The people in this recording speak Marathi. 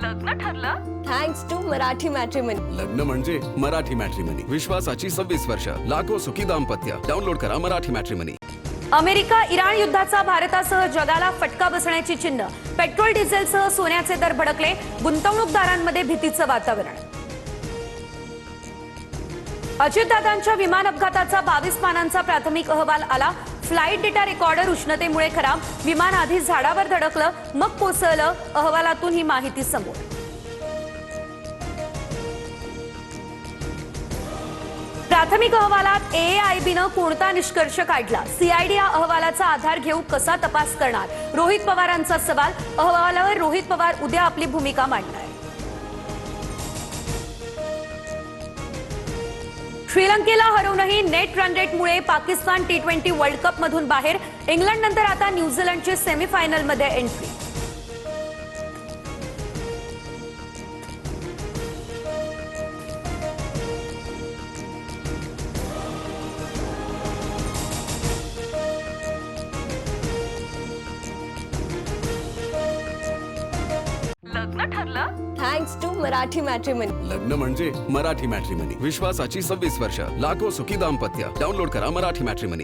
लग्न ठरलं थँक्स टू मराठी मॅट्रिमनी. लग्न म्हणजे मराठी मॅट्रिमनी. विश्वासाची 26 वर्ष. लाखो सुखी दाम्पत्य. डाउनलोड करा मराठी मॅट्रिमनी. अमेरिका इराण युद्धाचा भारतासह जगाला फटका बसण्याची चिन्ह. पेट्रोल डिझेलसह सोन्याचे दर भडकले. गुंतवणूकदारांमध्ये भीतीचं वातावरण. अजितदादांच्या विमान अपघाताचा 22 पानांचा प्राथमिक अहवाल आला. फ्लाईट डेटा रेकॉर्डर उष्णतेमुळे खराब. विमान आधी झाडावर धडकलं मग कोसळलं. अहवालातून ही माहिती समोर. प्राथमिक अहवालात एएआयबीनं कोणता निष्कर्ष काढला? सीआयडी या अहवालाचा आधार घेऊन कसा तपास करणार? रोहित पवारांचा सवाल. अहवालावर रोहित पवार उद्या आपली भूमिका मांडणार. श्रीलंकेला हरवूनही नेट रन रेटमुळे पाकिस्तान T20 वर्ल्ड कप मधून बाहेर. इंग्लंडनंतर आता न्यूझीलंडची सेमीफायनलमध्ये एंट्री. लग्न ठरलं थँक्स टू मराठी मॅट्रिमनी. लग्न म्हणजे मराठी मॅट्रिमनी. विश्वासाची 26 वर्ष. लाखो सुखी दाम्पत्य. डाउनलोड करा मराठी मॅट्रिमनी.